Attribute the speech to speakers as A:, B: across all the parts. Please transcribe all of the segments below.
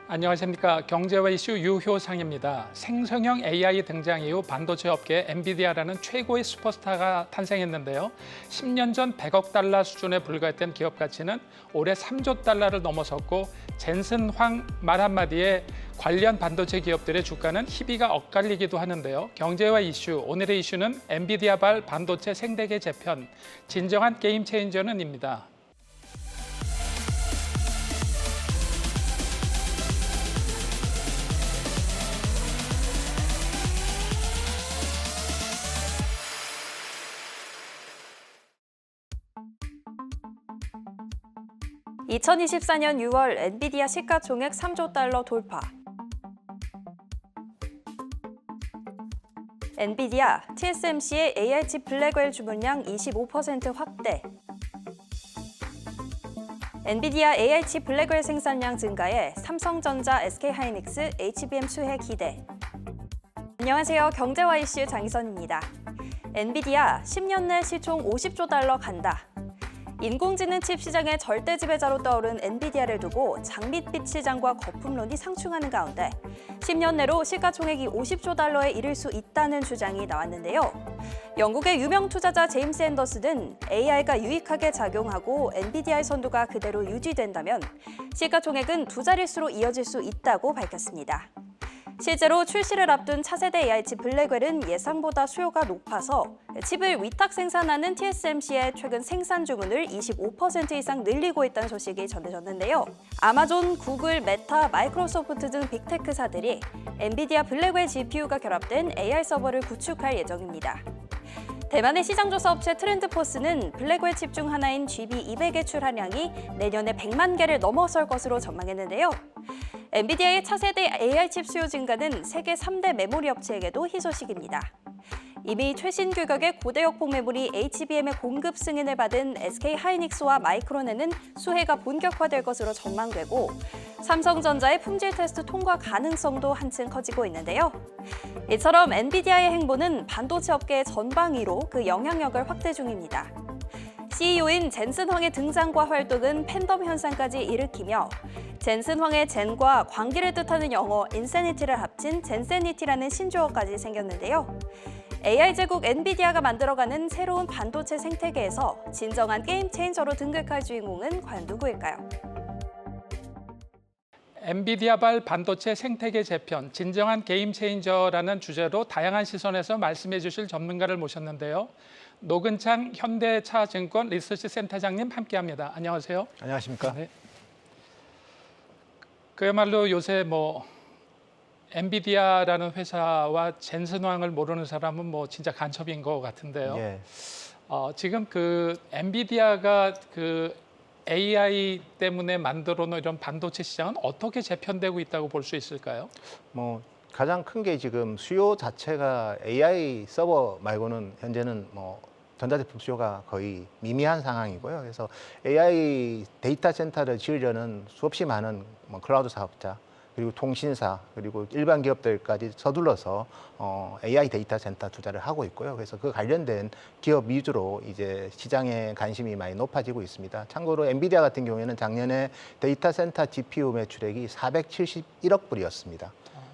A: 안녕하십니까. 경제와 이슈 유효상입니다. 생성형 AI 등장 이후 반도체 업계에 엔비디아라는 최고의 슈퍼스타가 탄생했는데요. 10년 전 100억 달러 수준에 불과했던 기업 가치는 올해 3조 달러를 넘어섰고 젠슨 황 말 한마디에 관련 반도체 기업들의 주가는 희비가 엇갈리기도 하는데요. 경제와 이슈, 오늘의 이슈는 엔비디아발 반도체 생태계 재편, 진정한 게임 체인저는입니다.
B: (2024년 6월) 엔비디아 시가총액 3조 달러 돌파. 엔비디아, TSMC의 AI 칩 블랙웰 주문량 25% 확대. 엔비디아 AI 칩 블랙웰 생산량 증가에 삼성전자, SK하이닉스, HBM 수혜 기대. 안녕하세요. 경제와 이슈 장희선입니다. 엔비디아 10년 내 시총 50조 달러 간다. 인공지능 칩 시장의 절대 지배자로 떠오른 엔비디아를 두고 장밋빛 시장과 거품론이 상충하는 가운데 10년 내로 시가총액이 50조 달러에 이를 수 있다는 주장이 나왔는데요. 영국의 유명 투자자 제임스 앤더슨은 AI가 유익하게 작용하고 엔비디아의 선두가 그대로 유지된다면 시가총액은 두 자릿수로 이어질 수 있다고 밝혔습니다. 실제로 출시를 앞둔 차세대 AI 칩 블랙웰은 예상보다 수요가 높아서 칩을 위탁 생산하는 TSMC의 최근 생산 주문을 25% 이상 늘리고 있다는 소식이 전해졌는데요. 아마존, 구글, 메타, 마이크로소프트 등 빅테크사들이 엔비디아 블랙웰 GPU가 결합된 AI 서버를 구축할 예정입니다. 대만의 시장조사 업체 트렌드포스는 블랙웰 칩 중 하나인 GB200의 출하량이 내년에 100만 개를 넘어설 것으로 전망했는데요. 엔비디아의 차세대 AI 칩 수요 증가는 세계 3대 메모리 업체에게도 희소식입니다. 이미 최신 규격의 고대역폭 메모리 HBM의 공급 승인을 받은 SK하이닉스와 마이크론에는 수혜가 본격화될 것으로 전망되고 삼성전자의 품질 테스트 통과 가능성도 한층 커지고 있는데요. 이처럼 엔비디아의 행보는 반도체 업계의 전방위로 그 영향력을 확대 중입니다. CEO인 젠슨 황의 등장과 활동은 팬덤 현상까지 일으키며 젠슨 황의 젠과 광기를 뜻하는 영어 인세니티를 합친 젠세니티라는 신조어까지 생겼는데요. AI 제국 엔비디아가 만들어가는 새로운 반도체 생태계에서 진정한 게임 체인저로 등극할 주인공은 과연 누구일까요?
A: 엔비디아발 반도체 생태계 재편, 진정한 게임 체인저라는 주제로 다양한 시선에서 말씀해 주실 전문가를 모셨는데요. 노근창 현대차증권 리서치 센터장님 함께합니다. 안녕하세요.
C: 안녕하십니까?
A: 네. 그야말로 요새 엔비디아라는 회사와 젠슨 황을 모르는 사람은 진짜 간첩인 것 같은데요.
C: 예.
A: 지금 그 엔비디아가 그 AI 때문에 만들어 놓은 이런 반도체 시장은 어떻게 재편되고 있다고 볼 수 있을까요?
C: 가장 큰 게 지금 수요 자체가 AI 서버 말고는 현재는 전자제품 수요가 거의 미미한 상황이고요. 그래서 AI 데이터 센터를 지으려는 수없이 많은 클라우드 사업자, 그리고 통신사, 그리고 일반 기업들까지 서둘러서 AI 데이터 센터 투자를 하고 있고요. 그래서 그 관련된 기업 위주로 이제 시장에 관심이 많이 높아지고 있습니다. 참고로 엔비디아 같은 경우에는 작년에 데이터 센터 GPU 매출액이 471억 불이었습니다.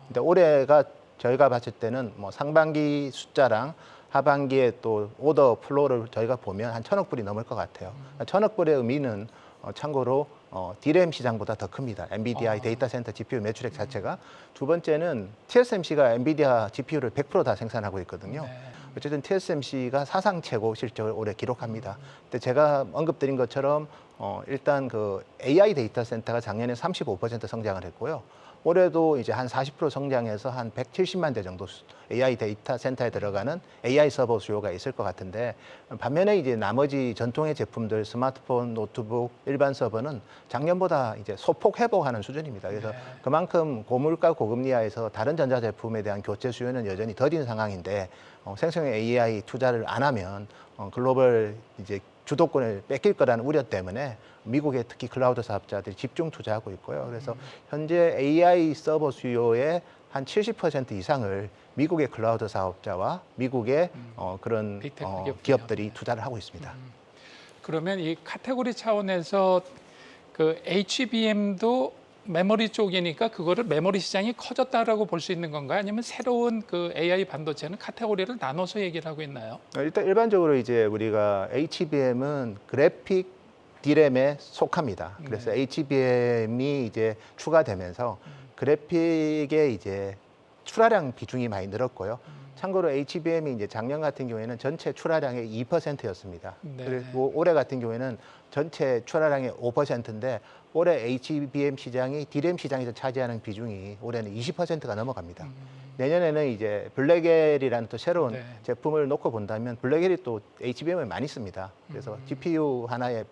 C: 근데 올해가 저희가 봤을 때는 상반기 숫자랑 하반기에 또 오더 플로우를 저희가 보면 한 1,000억 불이 넘을 것 같아요. 1,000억 불의 의미는 참고로 DRAM 시장보다 더 큽니다. 엔비디아 데이터 센터 GPU 매출액 자체가. 두 번째는 TSMC가 엔비디아 GPU를 100% 다 생산하고 있거든요.
A: 네.
C: 어쨌든 TSMC가 사상 최고 실적을 올해 기록합니다. 근데 제가 언급드린 것처럼 일단 그 AI 데이터 센터가 작년에 35% 성장을 했고요. 올해도 이제 한 40% 성장해서 한 170만 대 정도 AI 데이터 센터에 들어가는 AI 서버 수요가 있을 것 같은데, 반면에 이제 나머지 전통의 제품들, 스마트폰, 노트북, 일반 서버는 작년보다 이제 소폭 회복하는 수준입니다. 그래서 그만큼 고물가 고금리하에서 다른 전자제품에 대한 교체 수요는 여전히 더딘 상황인데, 생성형 AI 투자를 안 하면 글로벌 이제 주도권을 뺏길 거라는 우려 때문에 미국의 특히 클라우드 사업자들이 집중 투자하고 있고요. 그래서 현재 AI 서버 수요의 한 70% 이상을 미국의 클라우드 사업자와 미국의 그런 기업들이 투자를 하고 있습니다.
A: 그러면 이 카테고리 차원에서 그 HBM도 메모리 쪽이니까 그거를 메모리 시장이 커졌다라고 볼 수 있는 건가요? 아니면 새로운 그 AI 반도체는 카테고리를 나눠서 얘기를 하고 있나요?
C: 일단 일반적으로 이제 우리가 HBM은 그래픽 D램에 속합니다. 그래서 HBM이 이제 추가되면서 그래픽의 이제 출하량 비중이 많이 늘었고요. 참고로 HBM이 이제 작년 같은 경우에는 전체 출하량의 2%였습니다.
A: 네.
C: 그리고 올해 같은 경우에는 전체 출하량의 5%인데 올해 HBM 시장이 D램 시장에서 차지하는 비중이 올해는 20%가 넘어갑니다. 내년에는 이제 블랙엘이라는 또 새로운
A: 네.
C: 제품을 놓고 본다면 블랙엘이 또 HBM을 많이 씁니다. 그래서 GPU 하나에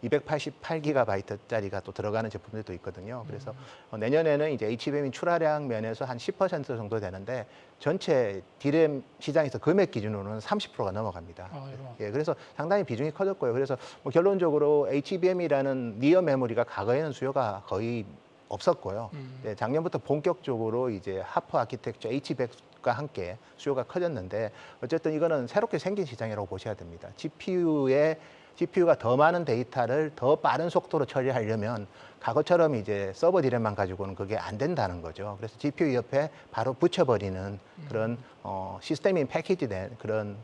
C: 288GB짜리가 또 들어가는 제품들도 있거든요. 그래서 내년에는 이제 HBM이 출하량 면에서 한 10% 정도 되는데 전체 D램 시장에서 금액 기준으로는 30%가 넘어갑니다.
A: 아이고.
C: 예, 그래서 상당히 비중이 커졌고요. 그래서 뭐 결론적으로 HBM이라는 니어 메모리가 과거에는 수요가 거의 없었고요. 예, 작년부터 본격적으로 이제 하퍼 아키텍처 H100과 함께 수요가 커졌는데 어쨌든 이거는 새롭게 생긴 시장이라고 보셔야 됩니다. GPU가 더 많은 데이터를 더 빠른 속도로 처리하려면 과거처럼 이제 서버 디램만 가지고는 그게 안 된다는 거죠. 그래서 GPU 옆에 바로 붙여버리는 그런 시스템인 패키지된 그런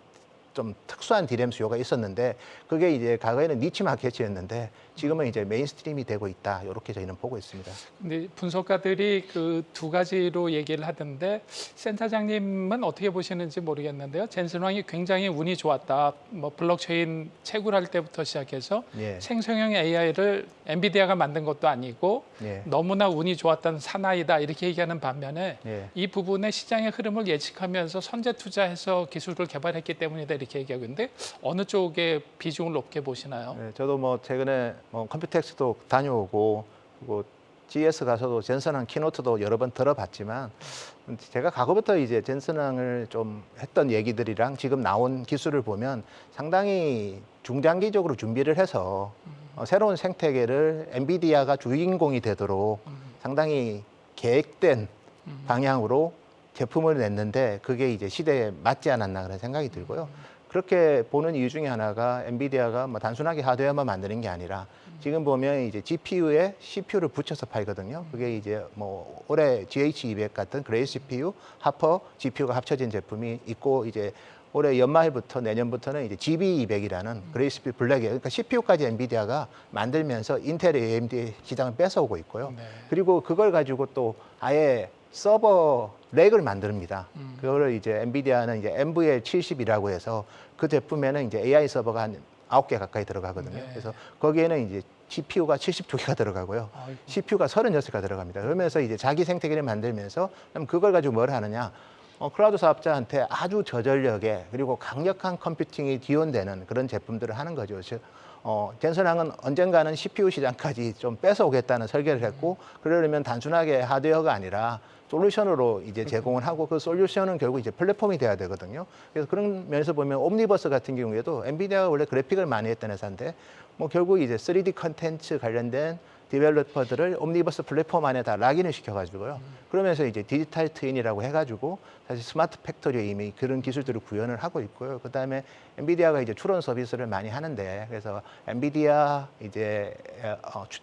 C: 좀 특수한 디램 수요가 있었는데 그게 이제 과거에는 니치 마켓이었는데 지금은 이제 메인스트림이 되고 있다. 이렇게 저희는 보고 있습니다.
A: 근데 분석가들이 그 두 가지로 얘기를 하던데 센터장님은 어떻게 보시는지 모르겠는데요. 젠슨 황이 굉장히 운이 좋았다. 뭐 블록체인 채굴할 때부터 시작해서
C: 예.
A: 생성형 AI를 엔비디아가 만든 것도 아니고
C: 예.
A: 너무나 운이 좋았던 사나이다 이렇게 얘기하는 반면에
C: 예.
A: 이 부분의 시장의 흐름을 예측하면서 선제 투자해서 기술을 개발했기 때문이다 이렇게 얘기하고 있는데 어느 쪽에 비중을 높게 보시나요?
C: 네, 저도 뭐 최근에 뭐 컴퓨텍스도 다녀오고 그리고 GS 가서도 젠슨왕 키노트도 여러 번 들어봤지만 제가 과거부터 이제 젠슨왕을 좀 했던 얘기들이랑 지금 나온 기술을 보면 상당히 중장기적으로 준비를 해서 새로운 생태계를 엔비디아가 주인공이 되도록 상당히 계획된 방향으로 제품을 냈는데 그게 이제 시대에 맞지 않았나 그런 생각이 들고요. 그렇게 보는 이유 중에 하나가 엔비디아가 뭐 단순하게 하드웨어만 만드는 게 아니라 지금 보면 이제 GPU에 CPU를 붙여서 팔거든요. 그게 이제 뭐 올해 GH200 같은 그레이 CPU, 하퍼 GPU가 합쳐진 제품이 있고 이제 올해 연말부터 내년부터는 이제 GB200이라는 그레이 CPU 블랙이에요. 그러니까 CPU까지 엔비디아가 만들면서 인텔, AMD 시장을 뺏어오고 있고요.
A: 네.
C: 그리고 그걸 가지고 또 아예 서버 렉을 만듭니다. 그거를 이제 엔비디아는 이제 NVL70이라고 해서 그 제품에는 이제 AI 서버가 한 9개 가까이 들어가거든요.
A: 네.
C: 그래서 거기에는 이제 GPU가 72개가 들어가고요.
A: 아이고.
C: CPU가 36개가 들어갑니다. 그러면서 이제 자기 생태계를 만들면서 그럼 그걸 가지고 뭘 하느냐? 클라우드 사업자한테 아주 저전력에 그리고 강력한 컴퓨팅이 지원되는 그런 제품들을 하는 거죠. 즉, 젠슨왕은 언젠가는 CPU 시장까지 좀 뺏어오겠다는 설계를 했고 그러려면 단순하게 하드웨어가 아니라 솔루션으로 이제 제공을 하고 그 솔루션은 결국 이제 플랫폼이 돼야 되거든요. 그래서 그런 면에서 보면 옴니버스 같은 경우에도 엔비디아가 원래 그래픽을 많이 했던 회사인데 뭐 결국 이제 3D 컨텐츠 관련된 디벨로퍼들을 옴니버스 플랫폼 안에 다 락인을 시켜가지고요. 그러면서 이제 디지털 트윈이라고 해가지고 사실 스마트 팩토리에 이미 그런 기술들을 구현을 하고 있고요. 그 다음에 엔비디아가 이제 추론 서비스를 많이 하는데 그래서 엔비디아 이제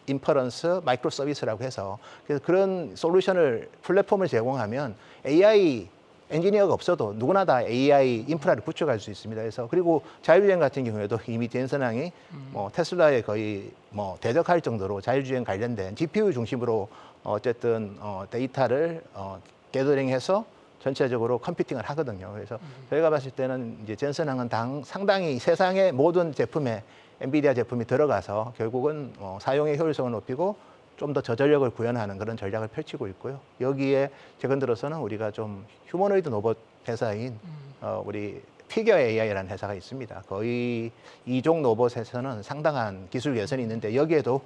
C: 인퍼런스 마이크로 서비스라고 해서 그래서 그런 솔루션을 플랫폼을 제공하면 AI 엔지니어가 없어도 누구나 다 AI 인프라를 구축할 수 있습니다. 그래서 그리고 자율주행 같은 경우에도 이미 젠슨왕이 뭐 테슬라에 거의 뭐 대적할 정도로 자율주행 관련된 GPU 중심으로 어쨌든 데이터를 게더링해서 전체적으로 컴퓨팅을 하거든요. 그래서 저희가 봤을 때는 이제 젠슨왕은 상당히 세상의 모든 제품에 엔비디아 제품이 들어가서 결국은 사용의 효율성을 높이고 좀 더 저전력을 구현하는 그런 전략을 펼치고 있고요. 여기에 최근 들어서는 우리가 좀 휴머노이드 로봇 회사인 우리 피겨 AI라는 회사가 있습니다. 거의 이종 로봇에서는 상당한 기술 개선이 있는데 여기에도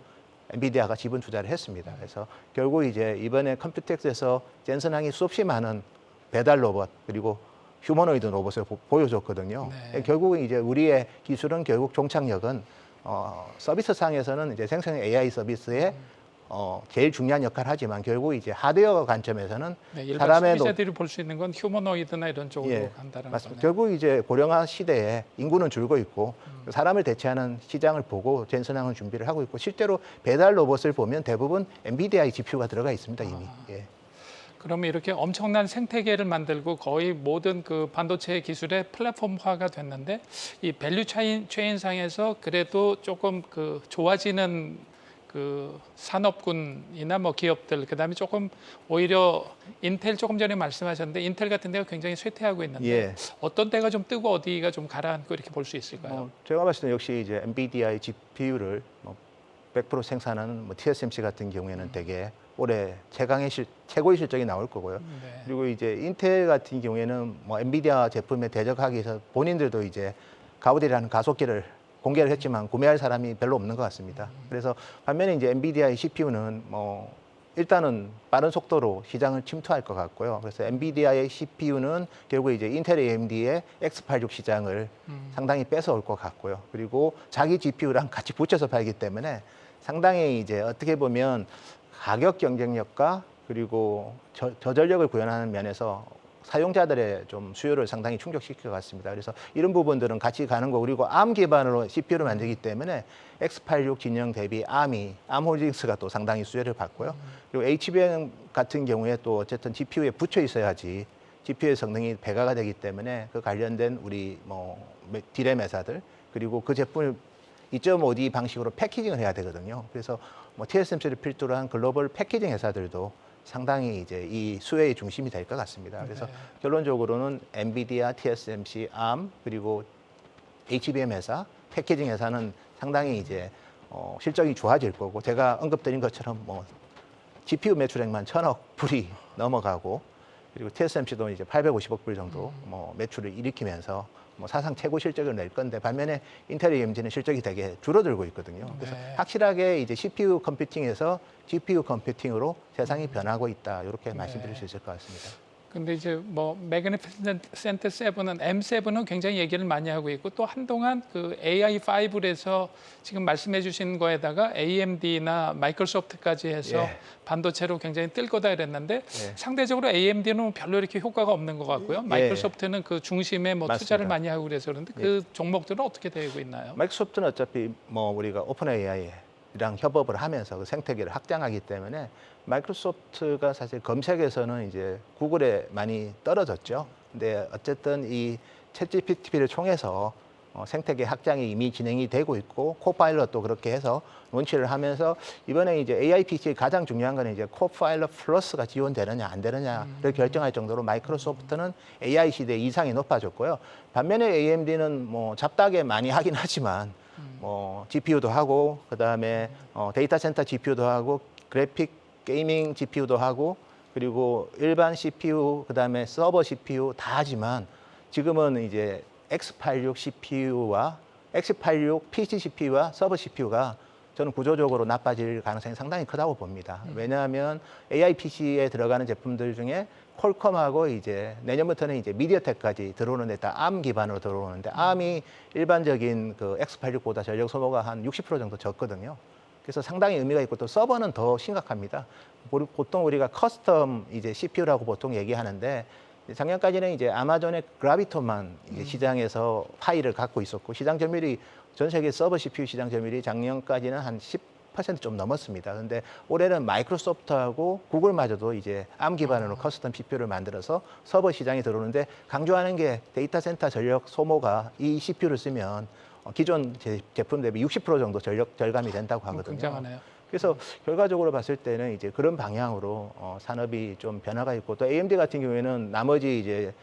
C: 엔비디아가 지분 투자를 했습니다. 그래서 결국 이제 이번에 컴퓨텍스에서 젠슨왕이 수없이 많은 배달 로봇 그리고 휴머노이드 로봇을 보여줬거든요.
A: 네.
C: 결국은 이제 우리의 기술은 결국 종착역은 서비스 상에서는 이제 생성형 AI 서비스에 제일 중요한 역할을 하지만 결국 이제 하드웨어 관점에서는
A: 네, 일반
C: 사람의
A: 소비자들이 볼 수 있는 건 휴머노이드나 이런 쪽으로
C: 예,
A: 간다는
C: 맞습니다.
A: 거네요.
C: 결국 이제 고령화 시대에 인구는 줄고 있고 사람을 대체하는 시장을 보고 젠슨항은 준비를 하고 있고 실제로 배달 로봇을 보면 대부분 엔비디아의 GPU가 들어가 있습니다 이미. 예.
A: 그러면 이렇게 엄청난 생태계를 만들고 거의 모든 그 반도체 기술의 플랫폼화가 됐는데 이 밸류 체인 상에서 그래도 조금 그 좋아지는 그 산업군이나 뭐 기업들 그다음에 조금 오히려 인텔 조금 전에 말씀하셨는데 인텔 같은 데가 굉장히 쇠퇴하고 있는데
C: 예.
A: 어떤 데가 좀 뜨고 어디가 좀 가라앉고 이렇게 볼 수 있을까요?
C: 제가 봤을 때 역시 이제 엔비디아의 GPU를 100% 생산하는 TSMC 같은 경우에는 되게 올해 최고의 실적이 나올 거고요.
A: 네.
C: 그리고 이제 인텔 같은 경우에는 엔비디아 제품에 대적하기 위해서 본인들도 이제 가우디라는 가속기를 공개를 했지만 구매할 사람이 별로 없는 것 같습니다. 그래서 반면에 이제 엔비디아의 CPU는 일단은 빠른 속도로 시장을 침투할 것 같고요. 그래서 엔비디아의 CPU는 결국 이제 인텔 AMD의 X86 시장을 상당히 뺏어올 것 같고요. 그리고 자기 GPU랑 같이 붙여서 팔기 때문에 상당히 이제 어떻게 보면 가격 경쟁력과 그리고 저전력을 구현하는 면에서 사용자들의 좀 수요를 상당히 충족시킬 것 같습니다. 그래서 이런 부분들은 같이 가는 거 그리고 ARM 기반으로 CPU를 만들기 때문에 X86 진영 대비 ARM홀딩스가 또 상당히 수요를 받고요. 그리고 HBM 같은 경우에 또 어쨌든 GPU에 붙여 있어야지 GPU의 성능이 배가가 되기 때문에 그 관련된 우리 디램 회사들 그리고 그 제품을 2.5D 방식으로 패키징을 해야 되거든요. 그래서 TSMC를 필두로 한 글로벌 패키징 회사들도 상당히 이제 이 수혜의 중심이 될 것 같습니다. 그래서 결론적으로는 엔비디아, TSMC, ARM 그리고 HBM 회사, 패키징 회사는 상당히 이제 실적이 좋아질 거고 제가 언급드린 것처럼 GPU 매출액만 1,000억 불이 넘어가고 그리고 TSMC도 이제 850억 불 정도 매출을 일으키면서 사상 최고 실적을 낼 건데 반면에 인텔 AMD는 실적이 되게 줄어들고 있거든요. 그래서 확실하게 이제 CPU 컴퓨팅에서 GPU 컴퓨팅으로 세상이 변하고 있다. 이렇게 말씀드릴 수 있을 것 같습니다.
A: 근데 이제 매그니피센트 7은 M7은 굉장히 얘기를 많이 하고 있고 또 한동안 그 AI5에서 지금 말씀해 주신 거에다가 AMD나 마이크로소프트까지 해서
C: 예.
A: 반도체로 굉장히 뜰 거다 이랬는데
C: 예.
A: 상대적으로 AMD는 별로 이렇게 효과가 없는 것 같고요. 마이크로소프트는 그 중심에 투자를
C: 맞습니다.
A: 많이 하고 그래서 그런데 그 종목들은 어떻게 되고 있나요?
C: 마이크로소프트는 어차피 우리가 오픈 AI랑 협업을 하면서 그 생태계를 확장하기 때문에 마이크로소프트가 사실 검색에서는 이제 구글에 많이 떨어졌죠. 근데 어쨌든 이 챗GPT를 통해서 생태계 확장이 이미 진행이 되고 있고 코파일럿도 그렇게 해서 론치를 하면서 이번에 이제 AI PC의 가장 중요한 거는 이제 코파일럿 플러스가 지원되느냐 안 되느냐를 결정할 정도로 마이크로소프트는 AI 시대 이상이 높아졌고요. 반면에 AMD는 잡다하게 많이 하긴 하지만 GPU도 하고 그다음에 데이터 센터 GPU도 하고 그래픽 게이밍 GPU도 하고 그리고 일반 CPU 그다음에 서버 CPU 다 하지만 지금은 이제 X86 CPU와 X86 PC CPU와 서버 CPU가 저는 구조적으로 나빠질 가능성이 상당히 크다고 봅니다. 왜냐하면 AI PC에 들어가는 제품들 중에 퀄컴하고 이제 내년부터는 이제 미디어텍까지 들어오는데 다 ARM 기반으로 들어오는데 ARM이 일반적인 그 X86보다 전력 소모가 한 60% 정도 적거든요. 그래서 상당히 의미가 있고 또 서버는 더 심각합니다. 보통 우리가 커스텀 이제 CPU라고 보통 얘기하는데 작년까지는 이제 아마존의 그라비톤만 이제 시장에서 파일을 갖고 있었고 시장 점유율이 전 세계 서버 CPU 시장 점유율이 작년까지는 한 10% 좀 넘었습니다. 그런데 올해는 마이크로소프트하고 구글마저도 이제 ARM 기반으로 커스텀 CPU를 만들어서 서버 시장에 들어오는데 강조하는 게 데이터 센터 전력 소모가 이 CPU를 쓰면 기존 제품 대비 60% 정도 전력 절감이 된다고 하거든요.
A: 굉장하네요.
C: 그래서 결과적으로 봤을 때는 이제 그런 방향으로 산업이 좀 변화가 있고 또 AMD 같은 경우에는 나머지 이제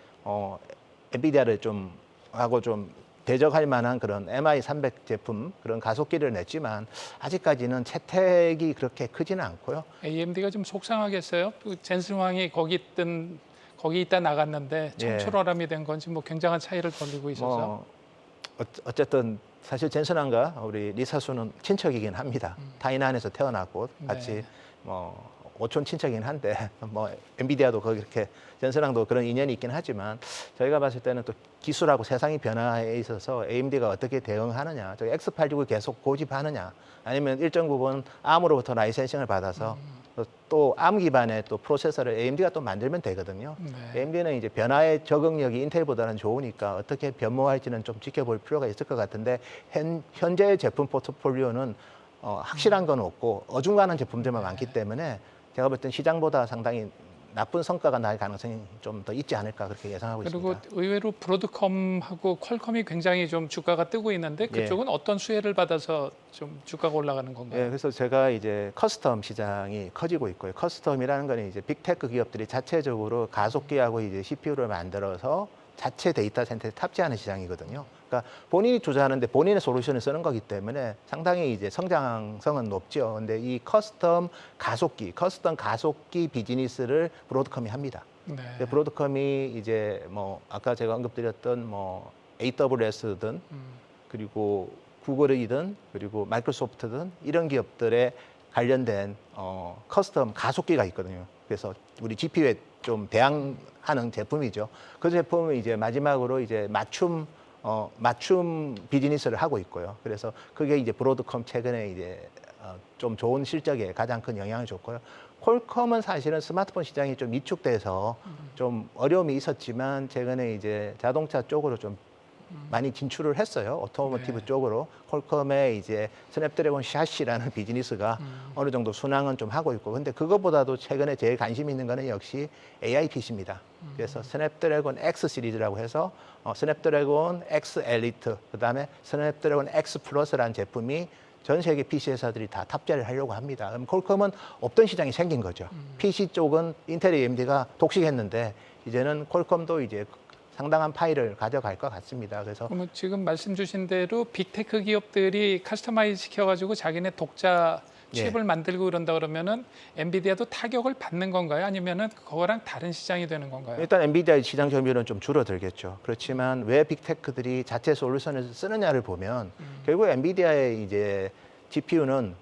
C: 엔비디아를 좀 하고 좀 대적할 만한 그런 MI300 제품 그런 가속기를 냈지만 아직까지는 채택이 그렇게 크지는 않고요.
A: AMD가 좀 속상하겠어요. 젠슨 황이 거기 있다 나갔는데 청출어람이 된 건지 굉장한 차이를 벌이고 있어서.
C: 어쨌든 사실 젠슨왕과 우리 리사수는 친척이긴 합니다. 타이난에서 태어났고 같이 오촌 친척이긴 한데 뭐 엔비디아도 거기 이렇게 jensen랑도 그런 인연이 있긴 하지만 저희가 봤을 때는 또 기술하고 세상의 변화에 있어서 AMD가 어떻게 대응하느냐, 저희 X869 계속 고집하느냐, 아니면 일정 부분 ARM으로부터 라이센싱을 받아서 또 ARM 기반의 또 프로세서를 AMD가 또 만들면 되거든요.
A: 네.
C: AMD는 이제 변화의 적응력이 인텔보다는 좋으니까 어떻게 변모할지는 좀 지켜볼 필요가 있을 것 같은데 현재의 제품 포트폴리오는 확실한 건 없고 어중간한 제품들만 많기 때문에 제가 볼 땐 시장보다 상당히 나쁜 성과가 날 가능성이 좀 더 있지 않을까 그렇게 예상하고
A: 그리고
C: 있습니다.
A: 의외로 브로드컴하고 퀄컴이 굉장히 좀 주가가 뜨고 있는데 그쪽은 어떤 수혜를 받아서 좀 주가가 올라가는 건가요?
C: 예, 그래서 제가 이제 커스텀 시장이 커지고 있고요. 커스텀이라는 거는 이제 빅테크 기업들이 자체적으로 가속기하고 이제 CPU를 만들어서 자체 데이터 센터에 탑재하는 시장이거든요. 그러니까 본인이 투자하는데 본인의 솔루션을 쓰는 거기 때문에 상당히 이제 성장성은 높죠. 근데 이 커스텀 가속기 비즈니스를 브로드컴이 합니다.
A: 네.
C: 브로드컴이 이제 뭐 아까 제가 언급드렸던 뭐 AWS든 그리고 구글이든 그리고 마이크로소프트든 이런 기업들에 관련된 커스텀 가속기가 있거든요. 그래서 우리 GPU에 좀 대항하는 제품이죠. 그 제품은 이제 마지막으로 이제 맞춤 비즈니스를 하고 있고요. 그래서 그게 이제 브로드컴 최근에 이제 좀 좋은 실적에 가장 큰 영향을 줬고요. 퀄컴은 사실은 스마트폰 시장이 좀 위축돼서 좀 어려움이 있었지만 최근에 이제 자동차 쪽으로 좀 많이 진출을 했어요. 오토모티브
A: 네. 쪽으로.
C: 퀄컴의 이제 스냅드래곤 샤시라는 비즈니스가 어느 정도 순항은 좀 하고 있고, 근데 그거보다도 최근에 제일 관심 있는 거는 역시 AI PC입니다. 그래서 스냅드래곤 X 시리즈라고 해서 스냅드래곤 X 엘리트, 그다음에 스냅드래곤 X 플러스라는 제품이 전 세계 PC 회사들이 다 탑재를 하려고 합니다. 그럼 퀄컴은 없던 시장이 생긴 거죠. PC 쪽은 인텔 AMD가 독식했는데 이제는 퀄컴도 이제 상당한 파일을 가져갈 것 같습니다. 그래서
A: 그러면 지금 말씀 주신 대로 빅테크 기업들이 커스터마이즈 시켜가지고 자기네 독자 칩을 만들고 그런다 그러면은 엔비디아도 타격을 받는 건가요? 아니면은 그거랑 다른 시장이 되는 건가요?
C: 일단 엔비디아의 시장 점유율은 좀 줄어들겠죠. 그렇지만 왜 빅테크들이 자체 솔루션을 쓰느냐를 보면 결국 엔비디아의 이제 GPU는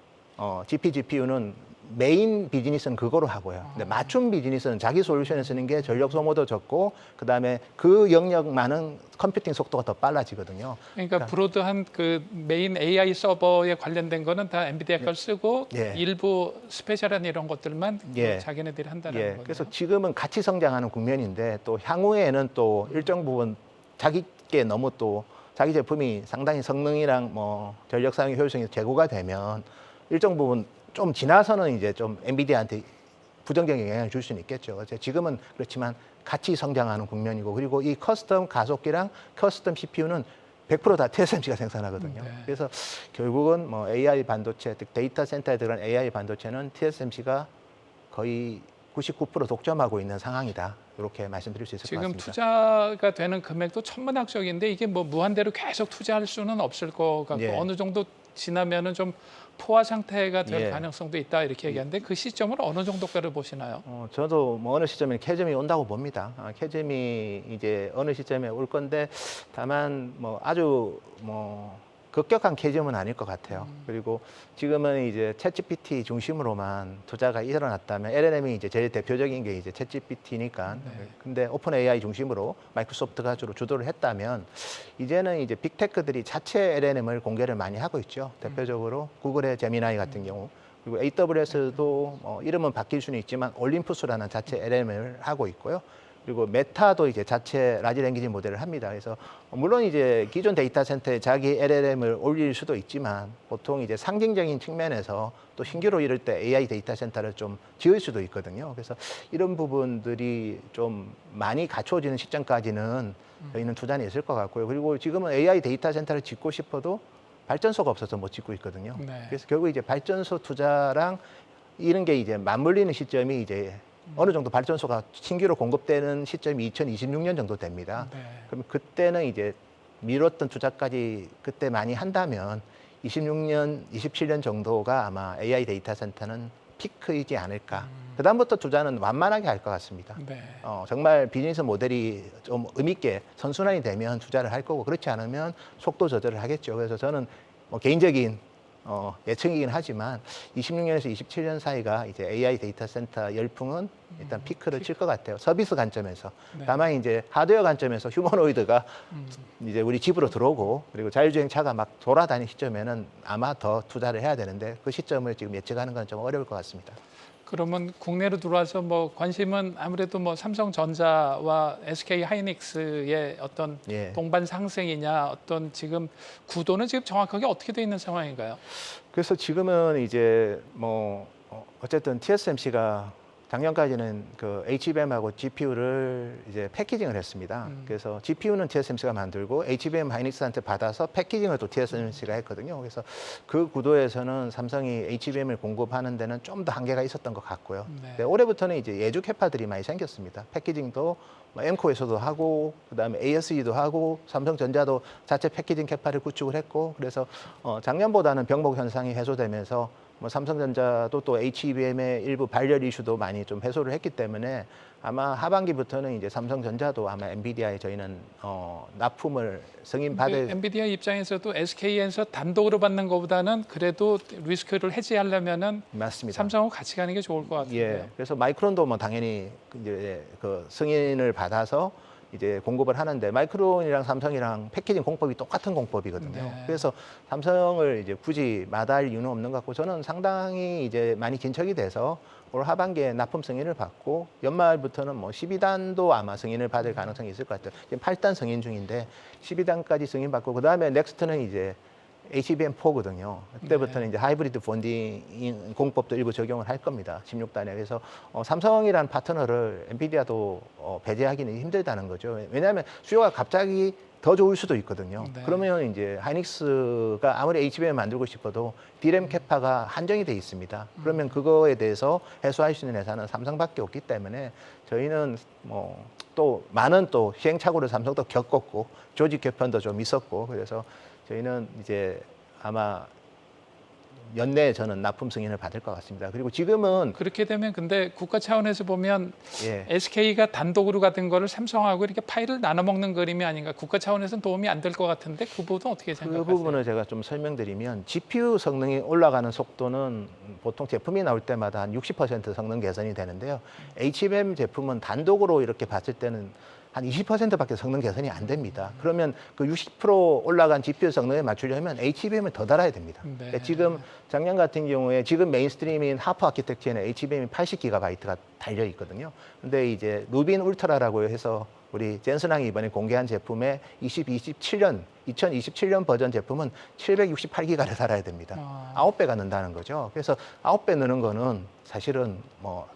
C: GPU는 메인 비즈니스는 그거로 하고요. 근데 맞춤 비즈니스는 자기 솔루션을 쓰는 게 전력 소모도 적고 그다음에 그 영역 많은 컴퓨팅 속도가 더 빨라지거든요.
A: 그러니까 브로드한 그 메인 AI 서버에 관련된 거는 다 엔비디아 걸 쓰고
C: 예.
A: 일부 스페셜한 이런 것들만
C: 예.
A: 자기네들이 한다는
C: 예,
A: 거죠.
C: 그래서 지금은 같이 성장하는 국면인데 또 향후에는 또 일정 부분 자기께 너무 또 자기 제품이 상당히 성능이랑 뭐 전력 사용 효율성이 제고가 되면 일정 부분 좀 지나서는 이제 좀 엔비디아한테 부정적인 영향을 줄 수는 있겠죠. 지금은 그렇지만 같이 성장하는 국면이고, 그리고 이 커스텀 가속기랑 커스텀 CPU는 100%다 TSMC가 생산하거든요.
A: 네.
C: 그래서 결국은 뭐 AI 반도체, 즉 데이터 센터에 들어간 AI 반도체는 TSMC가 거의 99% 독점하고 있는 상황이다. 이렇게 말씀드릴 수 있을 것
A: 지금
C: 같습니다.
A: 투자가 되는 금액도 천문학적인데 이게 뭐 무한대로 계속 투자할 수는 없을 것 같고
C: 예.
A: 어느 정도 지나면은 좀 포화 상태가 될
C: 예.
A: 가능성도 있다 이렇게 얘기하는데 그 시점을 어느 정도까지 보시나요?
C: 저도 뭐 어느 시점에 캐즘이 온다고 봅니다. 캐즘이 이제 어느 시점에 올 건데 다만 뭐 아주 뭐 급격한 캐즘은 아닐 것 같아요. 그리고 지금은 이제 챗GPT 중심으로만 투자가 일어났다면 LLM이 이제 제일 대표적인 게 이제 챗GPT니까. 근데 오픈 AI 중심으로 마이크로소프트가 주로 주도를 했다면 이제는 이제 빅테크들이 자체 LLM을 공개를 많이 하고 있죠. 대표적으로 구글의 제미나이 같은 경우. 그리고 AWS도 이름은 바뀔 수는 있지만 올림푸스라는 자체 LLM을 하고 있고요. 그리고 메타도 이제 자체 라지 랭귀지 모델을 합니다. 그래서 물론 이제 기존 데이터 센터에 자기 LLM을 올릴 수도 있지만 보통 이제 상징적인 측면에서 또 신규로 이럴 때 AI 데이터 센터를 좀 지을 수도 있거든요. 그래서 이런 부분들이 좀 많이 갖춰지는 시점까지는 저희는 투자는 있을 것 같고요. 그리고 지금은 AI 데이터 센터를 짓고 싶어도 발전소가 없어서 못 짓고 있거든요.
A: 네.
C: 그래서 결국 이제 발전소 투자랑 이런 게 이제 맞물리는 시점이 이제 어느 정도 발전소가 신규로 공급되는 시점이 2026년 정도 됩니다.
A: 네.
C: 그럼 그때는 이제 미뤘던 투자까지 그때 많이 한다면 26년, 27년 정도가 아마 AI 데이터 센터는 피크이지 않을까. 그다음부터 투자는 완만하게 할 것 같습니다.
A: 네.
C: 정말 비즈니스 모델이 좀 의미있게 선순환이 되면 투자를 할 거고 그렇지 않으면 속도 조절을 하겠죠. 그래서 저는 뭐 개인적인 예측이긴 하지만 26년에서 27년 사이가 이제 AI 데이터 센터 열풍은 일단 피크를 칠 것 같아요. 서비스 관점에서.
A: 네.
C: 다만 이제 하드웨어 관점에서 휴머노이드가 이제 우리 집으로 들어오고 그리고 자율주행차가 막 돌아다니는 시점에는 아마 더 투자를 해야 되는데 그 시점을 지금 예측하는 건 좀 어려울 것 같습니다.
A: 그러면 국내로 들어와서 뭐 관심은 아무래도 뭐 삼성전자와 SK 하이닉스의 어떤
C: 예.
A: 동반 상승이냐, 어떤 지금 구도는 지금 정확하게 어떻게 돼 있는 상황인가요?
C: 그래서 지금은 이제 어쨌든 TSMC가 작년까지는 그 HBM하고 GPU를 이제 패키징을 했습니다. 그래서 GPU는 TSMC가 만들고 HBM 하이닉스한테 받아서 패키징을 또 TSMC가 했거든요. 그래서 그 구도에서는 삼성이 HBM을 공급하는 데는 좀 더 한계가 있었던 것 같고요.
A: 네.
C: 네, 올해부터는 이제 예주 캐파들이 많이 생겼습니다. 패키징도 엠코에서도 하고 그다음에 ASE도 하고 삼성전자도 자체 패키징 캐파를 구축을 했고 그래서 작년보다는 병목 현상이 해소되면서 삼성전자도 또 HBM의 일부 발열 이슈도 많이 좀 해소를 했기 때문에 아마 하반기부터는 이제 삼성전자도 아마 엔비디아에 저희는 납품을 승인받을
A: 엔비디아 입장에서도 SK에서 단독으로 받는 것보다는 그래도 리스크를 해지하려면은
C: 맞습니다.
A: 삼성하고 같이 가는 게 좋을 것 같은데요.
C: 예, 그래서 마이크론도 뭐 당연히 이제 그 승인을 받아서 이제 공급을 하는데 마이크론이랑 삼성이랑 패키징 공법이 똑같은 공법이거든요.
A: 네.
C: 그래서 삼성을 이제 굳이 마다할 이유는 없는 것 같고 저는 상당히 이제 많이 진척이 돼서 올 하반기에 납품 승인을 받고 연말부터는 뭐 12단도 아마 승인을 받을 가능성이 있을 것 같아요. 지금 8단 승인 중인데 12단까지 승인 받고 그다음에 넥스트는 이제 HBM4거든요. 그때부터는 이제 하이브리드 본딩 공법도 일부 적용을 할 겁니다. 16단에. 그래서 삼성이라는 파트너를 엔비디아도 배제하기는 힘들다는 거죠. 왜냐하면 수요가 갑자기 더 좋을 수도 있거든요.
A: 네.
C: 그러면 이제 하이닉스가 아무리 HBM 만들고 싶어도 D램 캐파가 한정이 돼 있습니다. 그러면 그거에 대해서 해소할 수 있는 회사는 삼성밖에 없기 때문에 저희는 또 많은 또 시행착오를 삼성도 겪었고 조직 개편도 좀 있었고 그래서 저희는 이제 아마 연내에 저는 납품 승인을 받을 것 같습니다. 그리고 지금은
A: 그렇게 되면 근데 국가 차원에서 보면
C: 예,
A: SK가 단독으로 가던 거를 삼성하고 이렇게 파일을 나눠 먹는 그림이 아닌가. 국가 차원에서는 도움이 안 될 것 같은데 그 부분 어떻게
C: 그
A: 생각하세요?
C: 부분을 제가 좀 설명드리면 GPU 성능이 올라가는 속도는 보통 제품이 나올 때마다 한 60% 성능 개선이 되는데요. HBM 제품은 단독으로 이렇게 봤을 때는 한 20%밖에 성능 개선이 안 됩니다. 그러면 그 60% 올라간 GPU 성능에 맞추려면 HBM을 더 달아야 됩니다.
A: 네.
C: 그러니까 지금 작년 같은 경우에 지금 메인스트림인 하프 아키텍처에는 HBM이 80GB가 달려 있거든요. 근데 이제 루빈 울트라라고 해서 우리 젠슨항이 이번에 공개한 제품의 2027년 버전 제품은 768기가를 달아야 됩니다. 9배가 는다는 거죠. 그래서 9배 느는 거는 사실은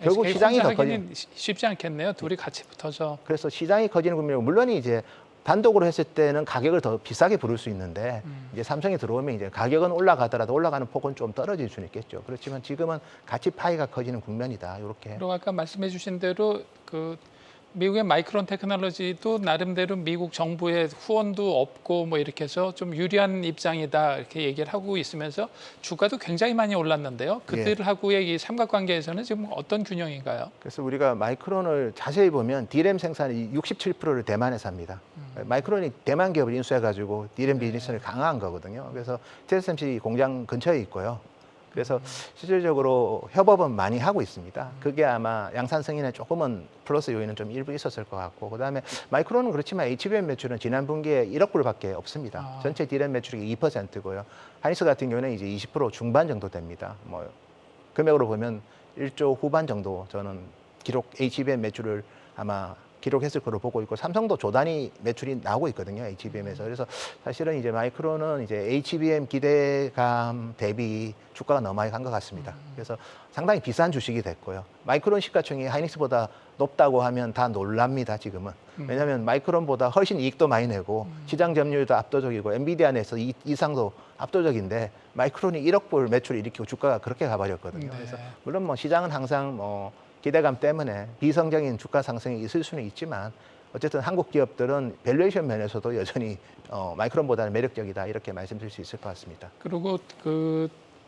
C: 결국
A: SK
C: 시장이
A: 혼자
C: 더 커지.
A: 하기는 쉽지 않겠네요. 둘이 같이 붙어서.
C: 그래서 시장이 커지는 국면이고 물론 이제 단독으로 했을 때는 가격을 더 비싸게 부를 수 있는데 이제 삼성이 들어오면 이제 가격은 올라가더라도 올라가는 폭은 좀 떨어질 수는 있겠죠. 그렇지만 지금은 같이 파이가 커지는 국면이다. 이렇게.
A: 그리고 아까 말씀해주신 대로 그 미국의 마이크론 테크놀로지도 나름대로 미국 정부의 후원도 없고 뭐 이렇게 해서 좀 유리한 입장이다 이렇게 얘기를 하고 있으면서 주가도 굉장히 많이 올랐는데요. 그들하고의 이 삼각관계에서는 지금 어떤 균형인가요?
C: 그래서 우리가 마이크론을 자세히 보면 D램 생산이 67%를 대만에서 합니다. 마이크론이 대만 기업을 인수해가지고 D램 비즈니스를 강화한 거거든요. 그래서 TSMC 공장 근처에 있고요. 그래서 실질적으로 협업은 많이 하고 있습니다. 그게 아마 양산 승인에 조금은 플러스 요인은 좀 일부 있었을 것 같고 그다음에 마이크론은 그렇지만 HBM 매출은 지난 분기에 1억 불밖에 없습니다. 전체 D램 매출이 2%고요. 하이닉스 같은 경우는 이제 20% 중반 정도 됩니다. 금액으로 보면 1조 후반 정도 저는 기록 HBM 매출을 아마 기록했을 거로 보고 있고 삼성도 조 단위 매출이 나오고 있거든요. HBM에서. 그래서 사실은 이제 마이크론은 이제 HBM 기대감 대비 주가가 너무 많이 간 것 같습니다. 그래서 상당히 비싼 주식이 됐고요. 마이크론 시가총이 하이닉스보다 높다고 하면 다 놀랍니다. 지금은. 왜냐하면 마이크론보다 훨씬 이익도 많이 내고 시장 점유율도 압도적이고 엔비디아 내에서 이상도 압도적인데 마이크론이 1억 불 매출 일으키고 주가가 그렇게 가버렸거든요.
A: 네.
C: 그래서 물론 시장은 항상 기대감 때문에 비성적인 주가 상승이 있을 수는 있지만 어쨌든 한국 기업들은 밸류에이션 면에서도 여전히 마이크론보다는 매력적이다 이렇게 말씀드릴 수 있을 것 같습니다.
A: 그리고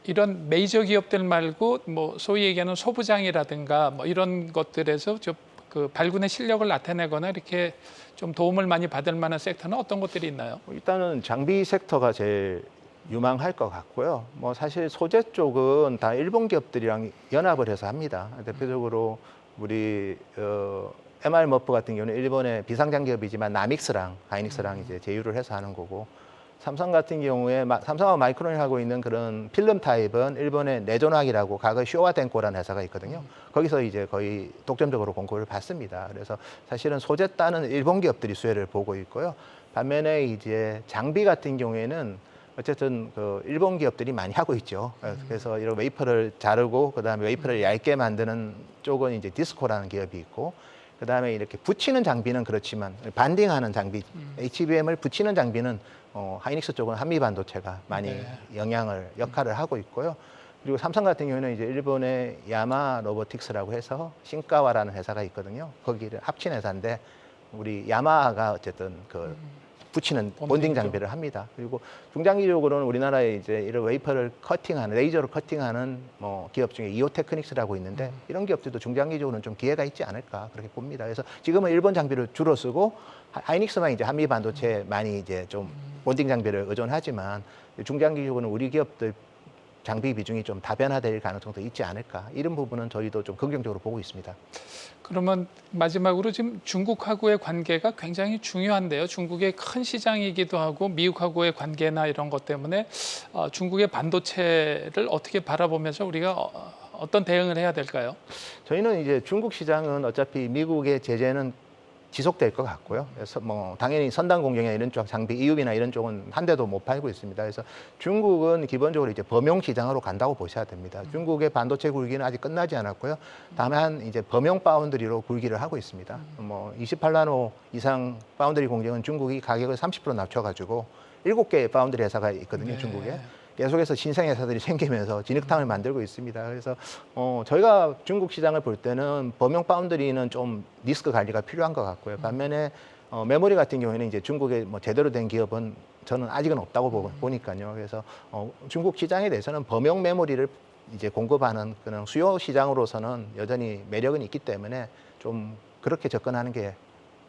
A: 이런 메이저 기업들 말고 뭐 소위 얘기하는 소부장이라든가 뭐 이런 것들에서 그 발군의 실력을 나타내거나 이렇게 좀 도움을 많이 받을 만한 섹터는 어떤 것들이 있나요?
C: 일단은 장비 섹터가 제일 유망할 것 같고요. 뭐 사실 소재 쪽은 다 일본 기업들이랑 연합을 해서 합니다. 대표적으로 우리 MR 머프 같은 경우는 일본의 비상장 기업이지만 나믹스랑 하이닉스랑 이제 제휴를 해서 하는 거고, 삼성 같은 경우에 삼성하고 마이크론이 하고 있는 그런 필름 타입은 일본의 내존학이라고 과거 쇼와 덴코라는 회사가 있거든요. 거기서 이제 거의 독점적으로 공급을 받습니다. 그래서 사실은 소재 따는 일본 기업들이 수혜를 보고 있고요. 반면에 이제 장비 같은 경우에는 어쨌든 그 일본 기업들이 많이 하고 있죠. 그래서 이런 웨이퍼를 자르고 그다음에 웨이퍼를 얇게 만드는 쪽은 이제 디스코라는 기업이 있고, 그다음에 이렇게 붙이는 장비는 그렇지만 반딩하는 장비, HBM을 붙이는 장비는 하이닉스 쪽은 한미 반도체가 많이 역할을 하고 있고요. 그리고 삼성 같은 경우는 이제 일본의 야마 로보틱스라고 해서 신카와라는 회사가 있거든요. 거기를 합친 회사인데 우리 야마가 어쨌든 그 붙이는 본딩 장비를 합니다. 그리고 중장기적으로는 우리나라에 이제 이런 웨이퍼를 커팅하는, 레이저로 커팅하는 뭐 기업 중에 이오테크닉스라고 있는데 이런 기업들도 중장기적으로는 좀 기회가 있지 않을까 그렇게 봅니다. 그래서 지금은 일본 장비를 주로 쓰고 하이닉스만 이제 한미 반도체 많이 이제 좀 본딩 장비를 의존하지만 중장기적으로는 우리 기업들 장비 비중이 좀 다변화될 가능성도 있지 않을까, 이런 부분은 저희도 좀 긍정적으로 보고 있습니다.
A: 그러면 마지막으로 지금 중국하고의 관계가 굉장히 중요한데요. 중국의 큰 시장이기도 하고 미국하고의 관계나 이런 것 때문에 중국의 반도체를 어떻게 바라보면서 우리가 어떤 대응을 해야 될까요?
C: 저희는 이제 중국 시장은 어차피 미국의 제재는 지속될 것 같고요. 그래서 뭐 당연히 선단 공정이나 이런 쪽 장비, EUV나 이런 쪽은 한 대도 못 팔고 있습니다. 그래서 중국은 기본적으로 이제 범용 시장으로 간다고 보셔야 됩니다. 중국의 반도체 굴기는 아직 끝나지 않았고요. 다만 이제 범용 파운드리로 굴기를 하고 있습니다. 뭐 28나노 이상 파운드리 공정은 중국이 가격을 30% 낮춰가지고 7개의 파운드리 회사가 있거든요, 중국에. 계속해서 신생 회사들이 생기면서 진흙탕을 만들고 있습니다. 그래서 저희가 중국 시장을 볼 때는 범용 파운드리는 좀 리스크 관리가 필요한 것 같고요. 반면에 메모리 같은 경우에는 이제 중국에 뭐 제대로 된 기업은 저는 아직은 없다고 보니까요. 그래서 중국 시장에 대해서는 범용 메모리를 이제 공급하는 그런 수요 시장으로서는 여전히 매력은 있기 때문에 좀 그렇게 접근하는 게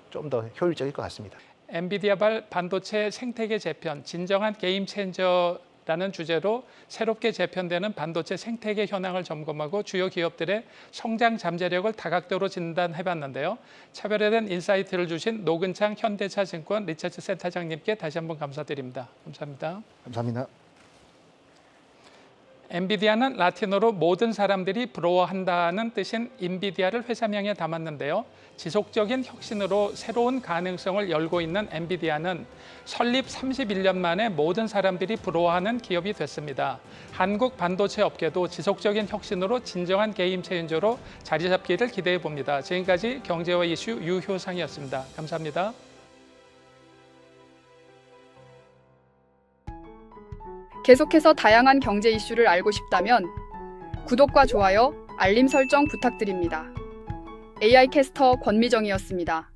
C: 좀 더 효율적일 것 같습니다.
A: 엔비디아발 반도체 생태계 재편, 진정한 게임 체인저 라는 주제로 새롭게 재편되는 반도체 생태계 현황을 점검하고 주요 기업들의 성장 잠재력을 다각도로 진단해봤는데요. 차별화된 인사이트를 주신 노근창 현대차증권 리서치 센터장님께 다시 한번 감사드립니다. 감사합니다.
C: 감사합니다.
A: 엔비디아는 라틴어로 모든 사람들이 부러워한다는 뜻인 인비디아를 회사명에 담았는데요. 지속적인 혁신으로 새로운 가능성을 열고 있는 엔비디아는 설립 31년 만에 모든 사람들이 부러워하는 기업이 됐습니다. 한국 반도체 업계도 지속적인 혁신으로 진정한 게임 체인저로 자리 잡기를 기대해 봅니다. 지금까지 경제와 이슈 유효상이었습니다. 감사합니다.
D: 계속해서 다양한 경제 이슈를 알고 싶다면 구독과 좋아요, 알림 설정 부탁드립니다. AI 캐스터 권미정이었습니다.